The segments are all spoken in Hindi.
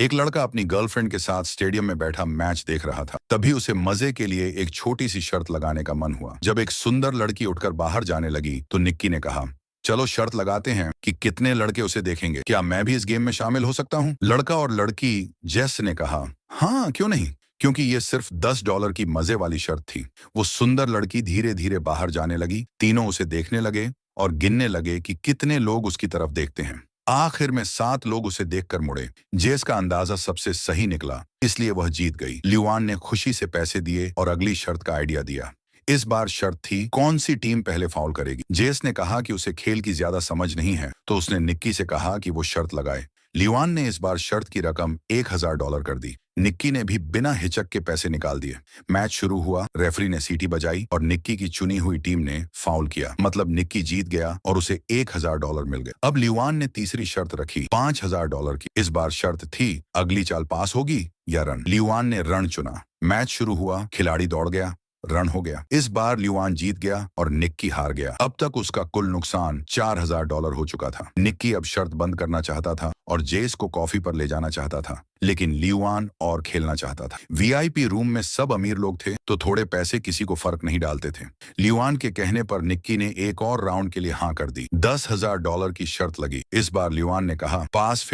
एक लड़का अपनी गर्लफ्रेंड के साथ स्टेडियम में बैठा मैच देख रहा था। तभी उसे मजे के लिए एक छोटी सी शर्त लगाने का मन हुआ। जब एक सुंदर लड़की उठकर बाहर जाने लगी तो निक्की ने कहा, चलो शर्त लगाते हैं कि कितने लड़के उसे देखेंगे। क्या मैं भी इस गेम में शामिल हो सकता हूँ? लड़का और लड़की जेस ने कहा, हाँ क्यों नहीं, क्योंकि ये सिर्फ $10 की मजे वाली शर्त थी। वो सुंदर लड़की धीरे धीरे बाहर जाने लगी। तीनों उसे देखने लगे और गिनने लगे कि कितने लोग उसकी तरफ देखते हैं। आखिर में 7 लोग उसे देखकर मुड़े। जेस का अंदाजा सबसे सही निकला, इसलिए वह जीत गई। लिवान ने खुशी से पैसे दिए और अगली शर्त का आइडिया दिया। इस बार शर्त थी, कौन सी टीम पहले फाउल करेगी। जेस ने कहा कि उसे खेल की ज्यादा समझ नहीं है, तो उसने निक्की से कहा कि वो शर्त लगाए। लिवान ने इस बार शर्त की रकम $1000 कर दी। निक्की ने भी बिना हिचक के पैसे निकाल दिए। मैच शुरू हुआ, रेफरी ने सीटी बजाई और निक्की की चुनी हुई टीम ने फाउल किया। मतलब निक्की जीत गया और उसे $1000 मिल गए। अब लिवान ने तीसरी शर्त रखी, $5000 की। इस बार शर्त थी, अगली चाल पास होगी या रन। लिवान ने रन चुना। मैच शुरू हुआ, खिलाड़ी दौड़ गया, रन हो गया। इस बार लिवान जीत गया और निक्की हार गया। अब तक उसका कुल नुकसान $4000 हो चुका था। निक्की अब शर्त बंद करना चाहता था और जेस को कॉफी पर ले जाना चाहता था, लेकिन लिवान और खेलना चाहता था। वीआईपी रूम में सब अमीर लोग थे, तो थोड़े पैसे किसी को फर्क नहीं डालते थे। लिवान के कहने पर निक्की ने एक और राउंड के लिए हाँ कर दी। $10,000 की शर्त लगी। इस बार लिवान ने कहा, पास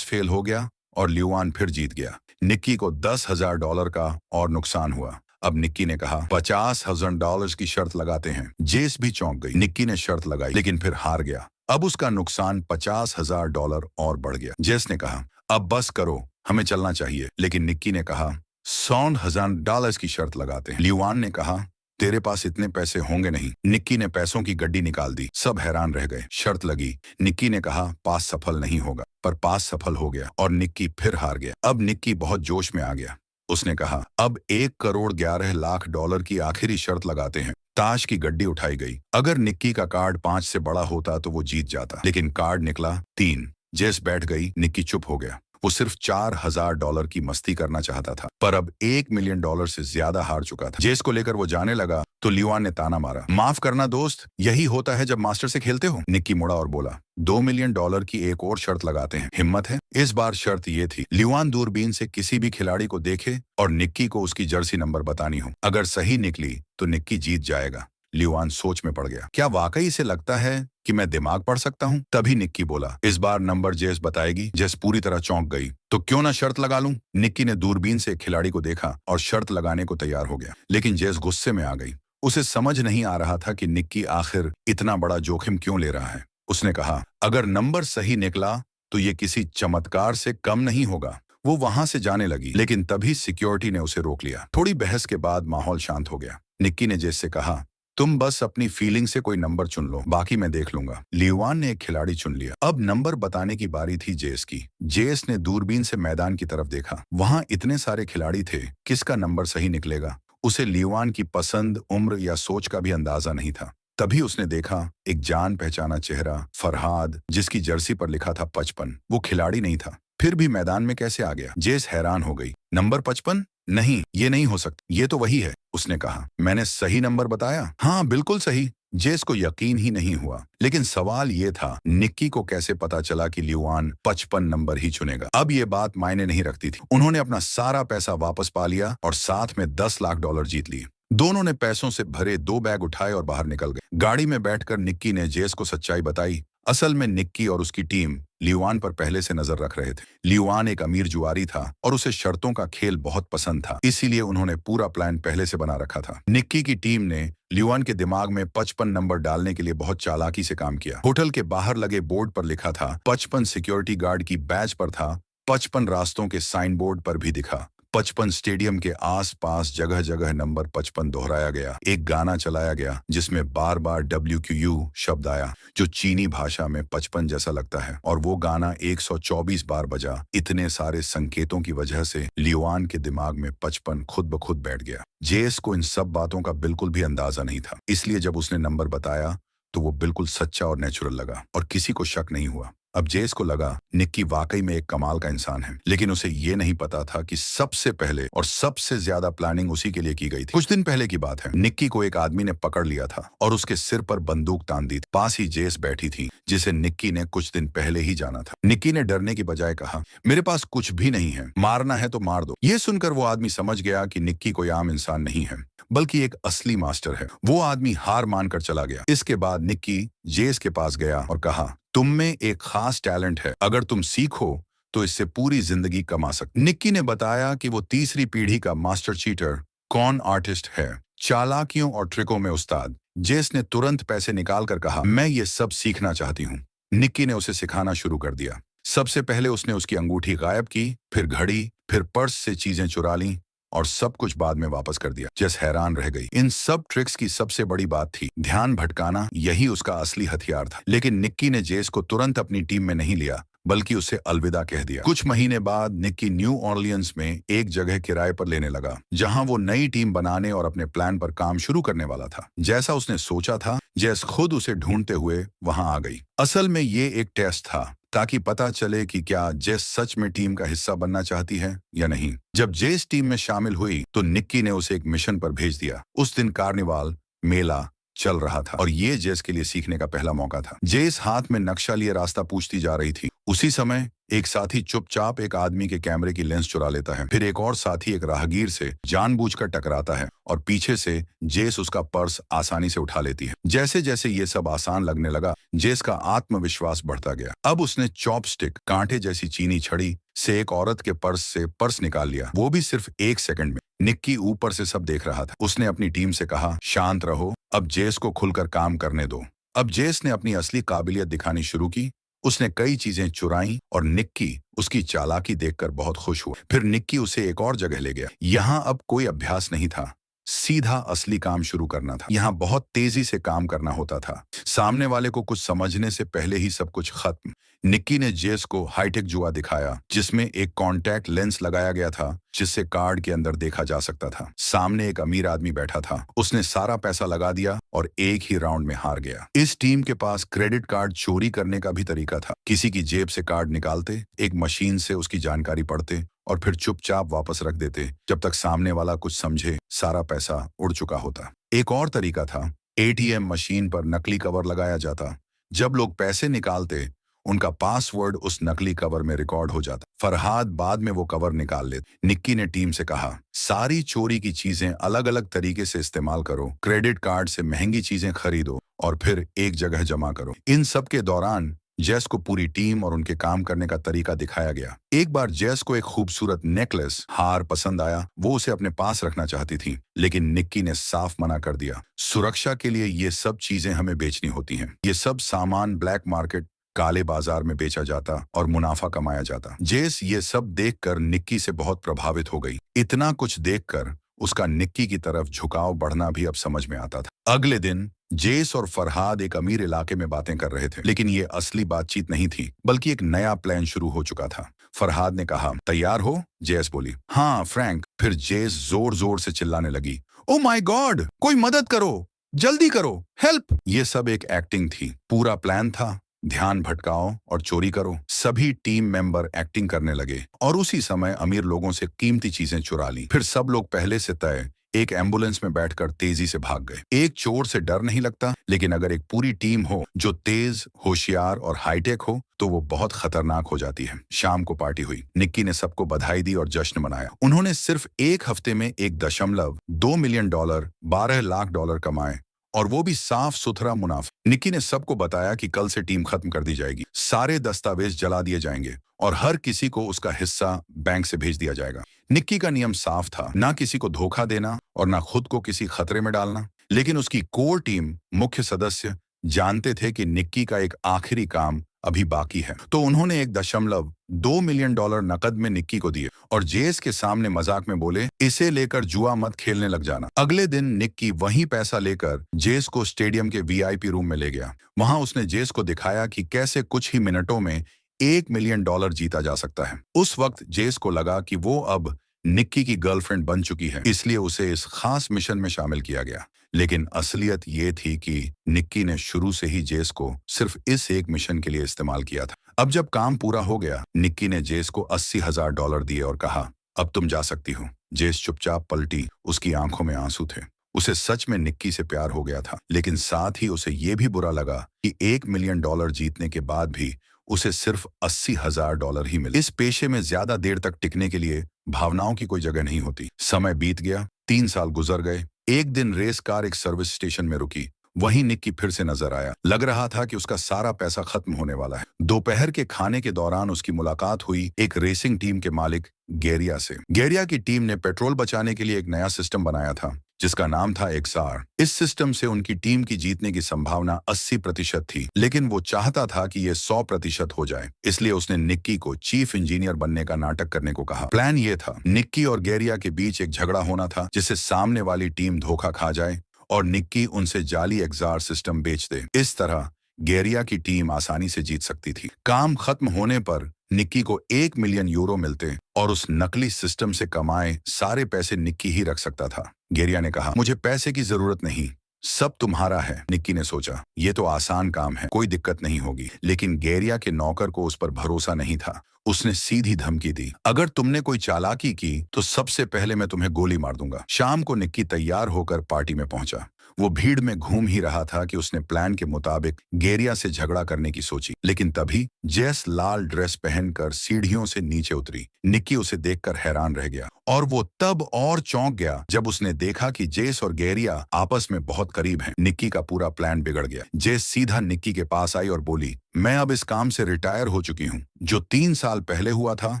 फेल हो गया और लिवान फिर जीत गया। निक्की को $10,000 का और नुकसान हुआ। अब निक्की ने कहा, $50,000 की शर्त लगाते हैं। जेस भी चौंक गई। निक्की ने शर्त लगाई, लेकिन फिर हार गया। अब उसका नुकसान $50,000 और बढ़ गया। जेस ने कहा, अब बस करो, हमें चलना चाहिए। लेकिन निक्की ने कहा, $100,000 की शर्त लगाते हैं। लिवान ने कहा, तेरे पास इतने पैसे होंगे नहीं। निक्की ने पैसों की गड्डी निकाल दी। सब हैरान रह गए। शर्त लगी। निक्की ने कहा, पास सफल नहीं होगा, पर पास सफल हो गया और निक्की फिर हार गया। अब निक्की बहुत जोश में आ गया। उसने कहा, अब $1,11,00,000 की आखिरी शर्त लगाते हैं। ताश की गड्डी उठाई गई। अगर निक्की का कार्ड 5 से बड़ा होता तो वो जीत जाता, लेकिन कार्ड निकला 3। जेस बैठ गई। निक्की चुप हो गया। वो सिर्फ $4000 की मस्ती करना चाहता था, पर अब $1,000,000 से ज्यादा हार चुका था। जेस को लेकर वो जाने लगा तो लिवान ने ताना मारा, माफ करना दोस्त, यही होता है जब मास्टर से खेलते हो। निक्की मुड़ा और बोला, $2,000,000 की एक और शर्त लगाते हैं, हिम्मत है? इस बार शर्त ये थी, लिवान दूरबीन से किसी भी खिलाड़ी को देखे और निक्की को उसकी जर्सी नंबर बतानी हो। अगर सही निकली तो निक्की जीत जाएगा। लिवान सोच में पड़ गया। क्या वाकई इसे लगता है कि मैं दिमाग पढ़ सकता हूँ? तभी निक्की बोला, इस बार नंबर जेस बताएगी। जेस पूरी तरह चौंक गई। तो क्यों ना शर्त लगा लूं? निक्की ने दूरबीन से खिलाड़ी को देखा और शर्त लगाने को तैयार हो गया, लेकिन जेस गुस्से में आ गई। उसे समझ नहीं आ रहा था कि निक्की आखिर इतना बड़ा जोखिम क्यों ले रहा है। उसने कहा, अगर नंबर सही निकला तो ये किसी चमत्कार से कम नहीं होगा। वो वहां से जाने लगी, लेकिन तभी सिक्योरिटी ने उसे रोक लिया। थोड़ी बहस के बाद माहौल शांत हो गया। निक्की ने जेस से कहा, तुम बस अपनी फीलिंग से कोई नंबर चुन लो, बाकी मैं देख लूंगा। लिवान ने एक खिलाड़ी चुन लिया। अब नंबर बताने की बारी थी जेस की। जेस ने दूरबीन से मैदान की तरफ देखा। वहां इतने सारे खिलाड़ी थे, किसका नंबर सही निकलेगा? उसे लिवान की पसंद, उम्र या सोच का भी अंदाजा नहीं था। तभी उसने देखा एक जान पहचाना चेहरा, फरहाद, जिसकी जर्सी पर लिखा था 55। वो खिलाड़ी नहीं था, फिर भी मैदान में कैसे आ गया? जेस हैरान हो गई। नंबर 55? नहीं, ये नहीं हो सकता, ये तो वही है। उसने कहा, मैंने सही नंबर बताया? हाँ बिल्कुल सही। जेस को यकीन ही नहीं हुआ, लेकिन सवाल ये था, निक्की को कैसे पता चला कि लिवान 55 नंबर ही चुनेगा? अब ये बात मायने नहीं रखती थी। उन्होंने अपना सारा पैसा वापस पा लिया और साथ में $10 लाख जीत लिए। दोनों ने पैसों से भरे 2 बैग उठाए और बाहर निकल गए। गाड़ी में बैठकर निक्की ने जेस को सच्चाई बताई। असल में निक्की और उसकी टीम लिवान पर पहले से नजर रख रहे थे। लिवान एक अमीर जुआरी था और उसे शर्तों का खेल बहुत पसंद था, इसीलिए उन्होंने पूरा प्लान पहले से बना रखा था। निक्की की टीम ने लिवान के दिमाग में 55 नंबर डालने के लिए बहुत चालाकी से काम किया। होटल के बाहर लगे बोर्ड पर लिखा था 55, सिक्योरिटी गार्ड की बैज पर था 55, रास्तों के साइन बोर्ड पर भी दिखा 55, स्टेडियम के आसपास जगह जगह नंबर 55 दोहराया गया। एक गाना चलाया गया जिसमें बार बार WQU शब्द आया, जो चीनी भाषा में 55 जैसा लगता है, और वो गाना 124 बार बजा। इतने सारे संकेतों की वजह से लिवान के दिमाग में 55 खुद ब खुद बैठ गया। जेस को इन सब बातों का बिल्कुल भी अंदाजा नहीं था, इसलिए जब उसने नंबर बताया तो वो बिल्कुल सच्चा और नेचुरल लगा और किसी को शक नहीं हुआ। अब जेस को लगा निक्की वाकई में एक कमाल का इंसान है, लेकिन उसे ये नहीं पता था कि सबसे पहले और सबसे ज्यादा प्लानिंग उसी के लिए की गई थी। कुछ दिन पहले की बात है, निक्की को एक आदमी ने पकड़ लिया था और उसके सिर पर बंदूक तान दी थी। पास ही जेस बैठी थी, जिसे निक्की ने कुछ दिन पहले ही जाना था। निक्की ने डरने की बजाय कहा, मेरे पास कुछ भी नहीं है, मारना है तो मार दो। ये सुनकर वो आदमी समझ गया कि निक्की कोई आम इंसान नहीं है, बल्कि एक असली मास्टर है। वो आदमी हार मानकर चला गया। इसके बाद निक्की जेस के पास गया और कहा, तुम में एक खास टैलेंट है, अगर तुम सीखो तो इससे पूरी जिंदगी कमा सकते। निक्की ने बताया कि वो तीसरी पीढ़ी का मास्टर चीटर, कॉन आर्टिस्ट है, चालाकियों और ट्रिकों में उस्ताद। जेस ने तुरंत पैसे निकालकर कहा, मैं ये सब सीखना चाहती हूँ। निक्की ने उसे सिखाना शुरू कर दिया। सबसे पहले उसने उसकी अंगूठी गायब की, फिर घड़ी, फिर पर्स से चीजें चुरा ली और सब कुछ बाद में वापस कर दिया। जेस हैरान रह गई। इन सब ट्रिक्स की सबसे बड़ी बात थी ध्यान भटकाना, यही उसका असली हथियार था। लेकिन निक्की ने जेस को तुरंत अपनी टीम में नहीं लिया, बल्कि उसे अलविदा कह दिया। कुछ महीने बाद निक्की न्यू ऑर्लियंस में एक जगह किराए पर लेने लगा, जहां वो नई टीम बनाने और अपने प्लान पर काम शुरू करने वाला था। जैसा उसने सोचा था, जेस खुद उसे ढूंढते हुए वहां आ गई। असल में ये एक टेस्ट था, ताकि पता चले कि क्या जेस सच में टीम का हिस्सा बनना चाहती है या नहीं। जब जेस टीम में शामिल हुई तो निक्की ने उसे एक मिशन पर भेज दिया। उस दिन कार्निवाल मेला चल रहा था और ये जेस के लिए सीखने का पहला मौका था। जेस हाथ में नक्शा लिए रास्ता पूछती जा रही थी। उसी समय एक साथी चुपचाप एक आदमी के कैमरे की लेंस चुरा लेता है। फिर एक और साथी एक राहगीर से जानबूझकर टकराता है और पीछे से जेस उसका पर्स आसानी से उठा लेती है। जैसे जैसे ये सब आसान लगने लगा, जेस का आत्मविश्वास बढ़ता गया। अब उसने चॉपस्टिक, कांटे जैसी चीनी छड़ी से एक औरत के पर्स से पर्स निकाल लिया, वो भी सिर्फ 1 सेकंड में। निक्की ऊपर से सब देख रहा था। उसने अपनी टीम से कहा, शांत रहो, अब जेस को खुलकर काम करने दो। अब जेस ने अपनी असली काबिलियत दिखानी शुरू की। उसने कई चीजें चुराई और निक्की उसकी चालाकी देखकर बहुत खुश हुआ। फिर निक्की उसे एक और जगह ले गया। यहाँ अब कोई अभ्यास नहीं था, सीधा असली काम शुरू करना था। यहाँ बहुत तेजी से काम करना होता था, सामने वाले को कुछ समझने से पहले ही सब कुछ खत्म। निक्की ने जेस को हाईटेक जुआ दिखाया, जिसमें एक कॉन्टैक्ट लेंस लगाया गया था, जिससे कार्ड के अंदर देखा जा सकता था। सामने एक अमीर आदमी बैठा था। उसने सारा पैसा लगा दिया और एक ही राउंड में हार गया। इस टीम के पास क्रेडिट कार्ड चोरी करने का भी तरीका था। किसी की जेब से कार्ड निकालते, एक मशीन से उसकी जानकारी पढ़ते और फिर चुपचाप वापस रख देते। जब तक सामने वाला कुछ समझे, सारा पैसा उड़ चुका होता। एक और तरीका था, एटीएम मशीन पर नकली कवर लगाया जाता। जब लोग पैसे निकालते, उनका पासवर्ड उस नकली कवर में रिकॉर्ड हो जाता। फरहाद बाद में वो कवर निकाल लेते। निक्की ने टीम से कहा, सारी चोरी की चीजें अलग अलग तरीके से इस्तेमाल करो, क्रेडिट कार्ड से महंगी चीजें खरीदो और फिर एक जगह जमा करो। इन सब के दौरान जेस को पूरी टीम और उनके काम करने का तरीका दिखाया गया। एक बार जेस को एक खूबसूरत नेकलेस, हार पसंद आया। वो उसे अपने पास रखना चाहती थी, लेकिन निक्की ने साफ मना कर दिया। सुरक्षा के लिए ये सब चीजें हमें बेचनी होती हैं। ये सब सामान ब्लैक मार्केट, काले बाजार में बेचा जाता और मुनाफा कमाया जाता। जेस ये सब देखकर निक्की से बहुत प्रभावित हो गई। इतना कुछ देखकर उसका निक्की की तरफ झुकाव बढ़ना भी अब समझ में आता था। अगले दिन जेस और फरहाद एक अमीर इलाके में बातें कर रहे थे, लेकिन ये असली बातचीत नहीं थी, बल्कि एक नया प्लान शुरू हो चुका था। फरहाद ने कहा, तैयार हो? जेस बोली, हाँ फ्रैंक। फिर जेस जोर जोर से चिल्लाने लगी, ओ माय गॉड, कोई मदद करो, जल्दी करो, हेल्प। ये सब एक एक्टिंग थी। पूरा प्लान था, ध्यान भटकाओ और चोरी करो। सभी टीम मेंबर एक्टिंग करने लगे और उसी समय अमीर लोगों से कीमती चीजें चुरा ली। फिर सब लोग पहले से तय एक एम्बुलेंस में बैठकर तेजी से भाग गए। एक चोर से डर नहीं लगता, लेकिन अगर एक पूरी टीम हो जो तेज, होशियार और हाईटेक हो, तो वो बहुत खतरनाक हो जाती है। शाम को पार्टी हुई। निक्की ने सबको बधाई दी और जश्न मनाया। उन्होंने सिर्फ 1 हफ्ते में $1.2 मिलियन, $12 लाख कमाए, और वो भी साफ सुथरा मुनाफा। निक्की ने सबको बताया कि कल से टीम खत्म कर दी जाएगी, सारे दस्तावेज जला दिए जाएंगे और हर किसी को उसका हिस्सा बैंक से भेज दिया जाएगा। निक्की का नियम साफ था, ना किसी को धोखा देना और ना खुद को किसी खतरे में डालना। लेकिन उसकी कोर टीम, मुख्य सदस्य जानते थे कि निक्की का एक आखिरी काम अभी बाकी है, तो उन्होंने $1.2 मिलियन नकद में निक्की को दिए और जेस के सामने मजाक में बोले, इसे लेकर जुआ मत खेलने लग जाना। अगले दिन निक्की वही पैसा लेकर जेस को स्टेडियम के वीआईपी रूम में ले गया। वहां उसने जेस को दिखाया कि कैसे कुछ ही मिनटों में $1 मिलियन जीता जा सकता है। उस वक्त जेस को लगा कि वो अब निक्की की गर्लफ्रेंड बन चुकी है, इसलिए उसे इस खास मिशन में शामिल किया गया। लेकिन असलियत ये थी कि निक्की ने शुरू से ही जेस को सिर्फ इस एक मिशन के लिए इस्तेमाल किया था। अब जब काम पूरा हो गया, निक्की ने जेस को $80,000 दिए और कहा, अब तुम जा सकती हो। जेस चुपचाप पलटी, उसकी आंखों में आंसू थे। उसे सच में निक्की से प्यार हो गया था, लेकिन साथ ही उसे ये भी बुरा लगा कि $1 मिलियन जीतने के बाद भी उसे सिर्फ $80,000 ही मिले। इस पेशे में ज्यादा देर तक टिकने के लिए भावनाओं की कोई जगह नहीं होती। समय बीत गया, 3 साल गुजर गए। एक दिन रेस कार एक सर्विस स्टेशन में रुकी। वहीं निक्की फिर से नजर आया। लग रहा था कि उसका सारा पैसा खत्म होने वाला है। दोपहर के खाने के दौरान उसकी मुलाकात हुई एक रेसिंग टीम के मालिक गेरिया से। गेरिया की टीम ने पेट्रोल बचाने के लिए एक नया सिस्टम बनाया था, जिसका नाम था एक्सआर। इस सिस्टम से उनकी टीम की जीतने की संभावना 80% थी, लेकिन वो चाहता था कि ये 100% हो जाए। इसलिए उसने निक्की को चीफ इंजीनियर बनने का नाटक करने को कहा। प्लान ये था, निक्की और गेरिया के बीच एक झगड़ा होना था, जिससे सामने वाली टीम धोखा खा जाए और निक्की उनसे जाली एक्सआर सिस्टम बेच दे। इस तरह गेरिया की टीम आसानी से जीत सकती थी। काम खत्म होने पर निक्की को €1 मिलियन मिलते और उस नकली सिस्टम से कमाए सारे पैसे निक्की ही रख सकता था। गेरिया ने कहा, मुझे पैसे की जरूरत नहीं, सब तुम्हारा है। निक्की ने सोचा, ये तो आसान काम है, कोई दिक्कत नहीं होगी। लेकिन गेरिया के नौकर को उस पर भरोसा नहीं था। उसने सीधी धमकी दी, अगर तुमने कोई चालाकी की तो सबसे पहले मैं तुम्हें गोली मार दूंगा। शाम को निक्की तैयार होकर पार्टी में पहुंचा। वो भीड़ में घूम ही रहा था कि उसने प्लान के मुताबिक गेरिया से झगड़ा करने की सोची। लेकिन तभी जेस लाल ड्रेस पहनकर सीढ़ियों से नीचे उतरी। निक्की उसे देखकर हैरान रह गया और वो तब और चौंक गया जब उसने देखा कि जेस और गेरिया आपस में बहुत करीब हैं। निक्की का पूरा प्लान बिगड़ गया। जेस सीधा निक्की के पास आई और बोली, मैं अब इस काम से रिटायर हो चुकी हूँ। जो 3 साल पहले हुआ था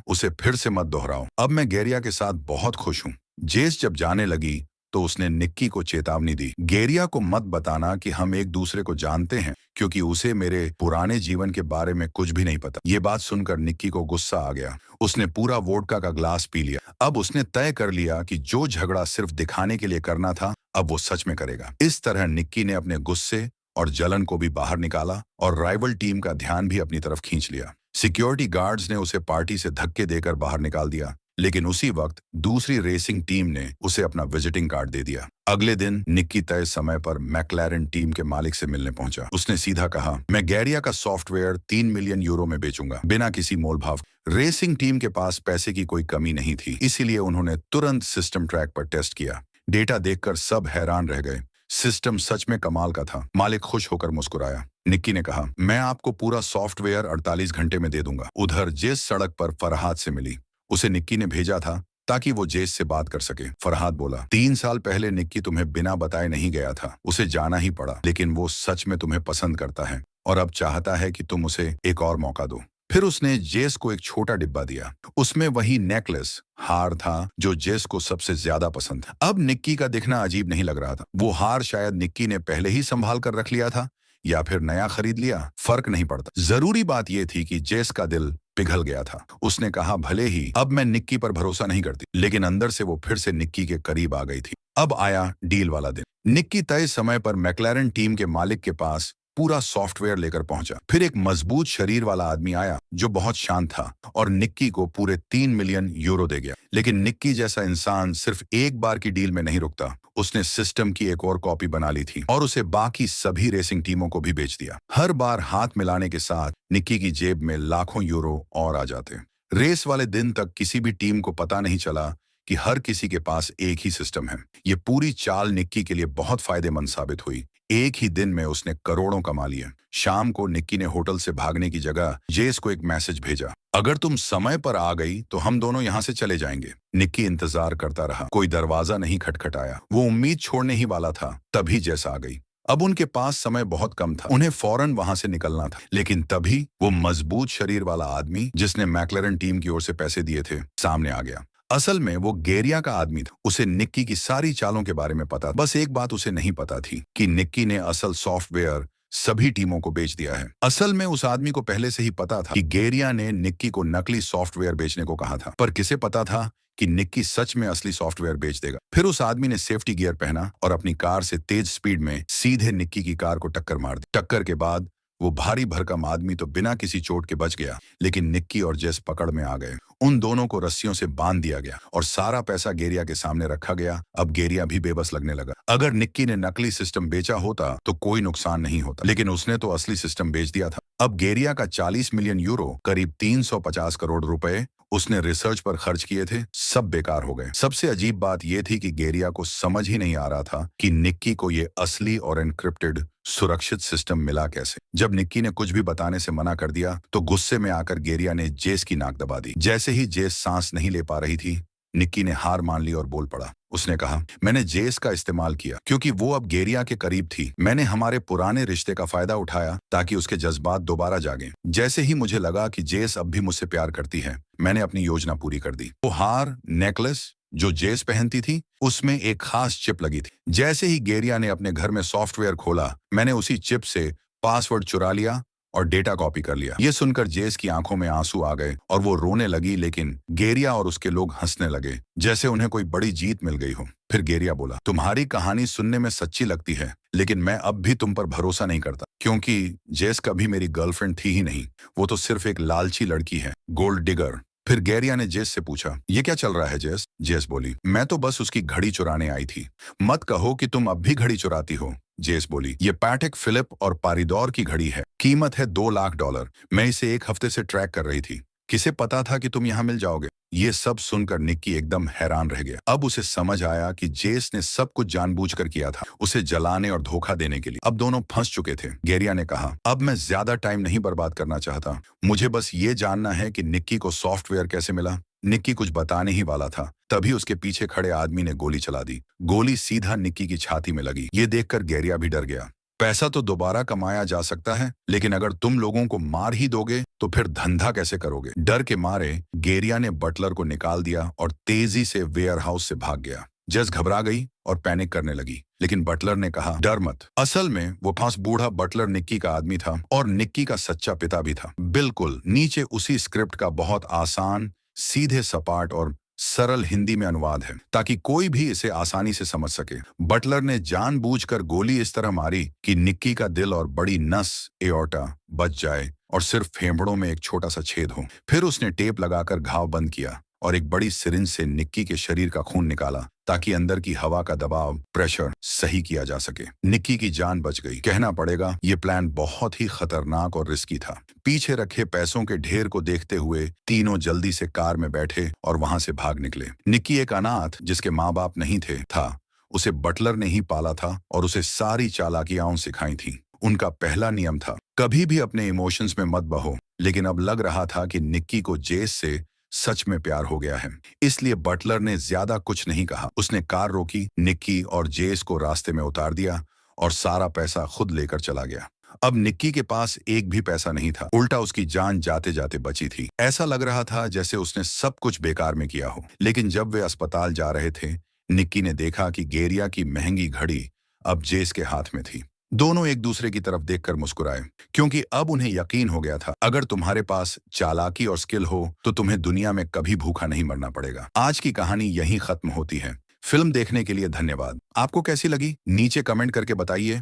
उसे फिर से मत दोहराओ। अब मैं गेरिया के साथ बहुत खुश हूँ। जेस जब जाने लगी तो उसने निक्की को चेतावनी दी, गेरिया को मत बताना कि हम एक दूसरे को जानते हैं, क्योंकि उसे मेरे पुराने जीवन के बारे में कुछ भी नहीं पता। ये बात सुनकर निक्की को गुस्सा आ गया। उसने पूरा वोडका का ग्लास पी लिया। अब उसने तय कर लिया कि जो झगड़ा सिर्फ दिखाने के लिए करना था, अब वो सच में करेगा। इस तरह निक्की ने अपने गुस्से और जलन को भी बाहर निकाला और राइवल टीम का ध्यान भी अपनी तरफ खींच लिया। सिक्योरिटी गार्ड्स ने उसे पार्टी से धक्के देकर बाहर निकाल दिया, लेकिन उसी वक्त दूसरी रेसिंग टीम ने उसे अपना विजिटिंग कार्ड दे दिया। अगले दिन निक्की तय समय पर मैक्लारेन टीम के मालिक से मिलने पहुंचा। उसने सीधा कहा, मैं गेरिया का सॉफ्टवेयर €3 मिलियन में बेचूंगा, बिना किसी मोलभाव। रेसिंग टीम के पास पैसे की कोई कमी नहीं थी, इसीलिए उन्होंने तुरंत सिस्टम ट्रैक पर टेस्ट किया। डेटा देखकर सब हैरान रह गए। सिस्टम सच में कमाल का था। मालिक खुश होकर मुस्कुराया। निक्की ने कहा, मैं आपको पूरा सॉफ्टवेयर 48 घंटे में दे दूंगा। उधर जेस सड़क पर फरहाद से मिली। उसे निक्की ने भेजा था ताकि वो जेस से बात कर सके। फरहाद बोला, 3 साल पहले निक्की तुम्हें बिना बताए नहीं गया था, उसे जाना ही पड़ा, लेकिन वो सच में तुम्हें पसंद करता है और अब चाहता है कि तुम उसे एक और मौका दो। फिर उसने जेस को एक छोटा डिब्बा दिया। उसमें वही नेकलेस, हार था जो जेस को सबसे ज्यादा पसंद था। अब निक्की का दिखना अजीब नहीं लग रहा था। वो हार शायद निक्की ने पहले ही संभाल कर रख लिया था या फिर नया खरीद लिया, फर्क नहीं पड़ता। जरूरी बात यह थी कि जेस का दिल पिघल गया था। उसने कहा, भले ही अब मैं निक्की पर भरोसा नहीं करती, लेकिन अंदर से वो फिर से निक्की के करीब आ गई थी। अब आया डील वाला दिन। निक्की तय समय पर मैक्लारेन टीम के मालिक के पास पूरा सॉफ्टवेयर लेकर पहुंचा। फिर एक मजबूत शरीर वाला आदमी आया जो बहुत शांत था और निक्की को पूरे €3 मिलियन दे गया। लेकिन निक्की जैसा इंसान सिर्फ एक बार की डील में नहीं रुकता। उसने सिस्टम की एक और कॉपी बना ली थी और उसे बाकी सभी रेसिंग टीमों को भी बेच दिया। हर बार हाथ मिलाने के साथ निक्की की जेब में लाखों यूरो और आ जाते। रेस वाले दिन तक किसी भी टीम को पता नहीं चला कि हर किसी के पास एक ही सिस्टम है। ये पूरी चाल निक्की के लिए बहुत फायदेमंद साबित हुई। एक ही दिन में उसने करोड़ों कमा लिए। शाम को निक्की ने होटल से भागने की जगह जेस को एक मैसेज भेजा, अगर तुम समय पर आ गई तो हम दोनों यहाँ से चले जाएंगे। निक्की इंतजार करता रहा। कोई दरवाजा नहीं खटखटाया। वो उम्मीद छोड़ने ही वाला था, तभी जेस आ गई। अब उनके पास समय बहुत कम था। उन्हें फौरन वहां से निकलना था। लेकिन तभी वो मजबूत शरीर वाला आदमी जिसने मैक्लारेन टीम की ओर से पैसे दिए थे, सामने आ गया। असल में वो गेरिया का आदमी था। उसे निक्की की सारी चालों के बारे में पता था। बस एक बात उसे नहीं पता थी कि निक्की ने असल सॉफ्टवेयर सभी टीमों को बेच दिया है। असल में उस आदमी को पहले से ही पता था कि गेरिया ने निक्की को नकली सॉफ्टवेयर बेचने को कहा था, पर किसे पता था कि निक्की सच में असली सॉफ्टवेयर बेच देगा। फिर उस आदमी ने सेफ्टी गियर पहना और अपनी कार से तेज स्पीड में सीधे निक्की की कार को टक्कर मार दी। टक्कर के बाद वो भारी भरकम आदमी तो बिना किसी चोट के बच गया, लेकिन निक्की और जेस पकड़ में आ गए। उन दोनों को रस्सियों से बांध दिया गया और सारा पैसा गेरिया के सामने रखा गया। अब गेरिया भी बेबस लगने लगा। अगर निक्की ने नकली सिस्टम बेचा होता तो कोई नुकसान नहीं होता, लेकिन उसने तो असली सिस्टम बेच दिया था। अब गेरिया का 40 मिलियन यूरो, करीब 350 करोड़ रुपए उसने रिसर्च पर खर्च किए थे, सब बेकार हो गए। सबसे अजीब बात यह थी कि गेरिया को समझ ही नहीं आ रहा था कि निक्की को ये असली और एन्क्रिप्टेड सुरक्षित सिस्टम मिला कैसे। जब निक्की ने कुछ भी बताने से मना कर दिया तो गुस्से में आकर गेरिया ने जेस की नाक दबा दी। जैसे ही जेस सांस नहीं ले पा रही थी, निक्की ने हार मान ली और बोल पड़ा। उसने कहा, मैंने जेस का इस्तेमाल किया क्योंकि वो अब गेरिया के करीब थी। मैंने हमारे पुराने रिश्ते का फायदा उठाया ताकि उसके जज्बात दोबारा जागें। जैसे ही मुझे लगा कि जेस अब भी मुझसे प्यार करती है, मैंने अपनी योजना पूरी कर दी। वो हार नेकलेस जो जेस पहनती थी, उसमें एक खास चिप लगी थी। जैसे ही गेरिया ने अपने घर में सॉफ्टवेयर खोला, मैंने उसी चिप से पासवर्ड चुरा लिया और डेटा कॉपी कर लिया। ये सुनकर जेस की आंखों में आंसू आ गए और वो रोने लगी, लेकिन गेरिया और उसके लोग हंसने लगे जैसे उन्हें कोई बड़ी जीत मिल गई हो। फिर गेरिया बोला, तुम्हारी कहानी सुनने में सच्ची लगती है, लेकिन मैं अब भी तुम पर भरोसा नहीं करता क्योंकि जेस कभी मेरी गर्लफ्रेंड थी ही नहीं। वो तो सिर्फ एक लालची लड़की है, गोल्ड डिगर। फिर गेरिया ने जेस से पूछा, ये क्या चल रहा है जेस? जेस बोली, मैं तो बस उसकी घड़ी चुराने आई थी। मत कहो कि तुम अब भी घड़ी चुराती हो। जेस बोली, ये पैटेक फिलिप और पारिदौर की घड़ी है, कीमत है $2 लाख। मैं इसे एक हफ्ते से ट्रैक कर रही थी। किसे पता था कि तुम यहाँ मिल जाओगे? ये सब सुनकर निक्की एकदम हैरान रह गया। अब उसे समझ आया कि जेस ने सब कुछ जानबूझकर किया था, उसे जलाने और धोखा देने के लिए। अब दोनों फंस चुके थे। गेरिया ने कहा, अब मैं ज्यादा टाइम नहीं बर्बाद करना चाहता, मुझे बस ये जानना है कि निक्की को सॉफ्टवेयर कैसे मिला। निक्की कुछ बताने ही वाला था, तभी उसके पीछे खड़े आदमी ने गोली चला दी। गोली सीधा निक्की की छाती में लगी। ये देखकर गेरिया भी डर गया। पैसा तो दोबारा कमाया जा सकता है, लेकिन अगर तुम लोगों को मार ही दोगे तो फिर धंधा कैसे करोगे? डर के मारे गेरिया ने बटलर को निकाल दिया और तेजी से वेयरहाउस से भाग गया। जेस घबरा गई और पैनिक करने लगी, लेकिन बटलर ने कहा, डर मत। असल में वो पास बूढ़ा बटलर निक्की का आदमी था और निक्की का सच्चा पिता भी था। बिल्कुल नीचे उसी स्क्रिप्ट का बहुत आसान, सीधे सपाट और सरल हिंदी में अनुवाद है, ताकि कोई भी इसे आसानी से समझ सके। बटलर ने जानबूझकर गोली इस तरह मारी कि निक्की का दिल और बड़ी नस एओर्टा बच जाए और सिर्फ फेफड़ों में एक छोटा सा छेद हो। फिर उसने टेप लगाकर घाव बंद किया और एक बड़ी सिरिंज से निक्की के शरीर का खून निकाला ताकि अंदर की हवा का दबाव, प्रेशर सही किया जा सके। निक्की की जान बच गई। कहना पड़ेगा, ये प्लान बहुत ही खतरनाक और रिस्की था। पीछे रखे पैसों के ढेर को देखते हुए तीनों जल्दी से कार में बैठे और वहां से भाग निकले। निक्की एक अनाथ जिसके माँ बाप नहीं थे था। उसे बटलर ने ही पाला था और उसे सारी चालाकियां सिखाई थी। उनका पहला नियम था, कभी भी अपने इमोशंस में मत बहो। लेकिन अब लग रहा था कि निक्की को जेस से सच में प्यार हो गया है, इसलिए बटलर ने ज्यादा कुछ नहीं कहा। उसने कार रोकी, निक्की और जेस को रास्ते में उतार दिया और सारा पैसा खुद लेकर चला गया। अब निक्की के पास एक भी पैसा नहीं था, उल्टा उसकी जान जाते जाते बची थी। ऐसा लग रहा था जैसे उसने सब कुछ बेकार में किया हो। लेकिन जब वे अस्पताल जा रहे थे, निक्की ने देखा कि गेरिया की महंगी घड़ी अब जेस के हाथ में थी। दोनों एक दूसरे की तरफ देखकर मुस्कुराए, क्योंकि अब उन्हें यकीन हो गया था, अगर तुम्हारे पास चालाकी और स्किल हो तो तुम्हें दुनिया में कभी भूखा नहीं मरना पड़ेगा। आज की कहानी यहीं खत्म होती है। फिल्म देखने के लिए धन्यवाद। आपको कैसी लगी नीचे कमेंट करके बताइए।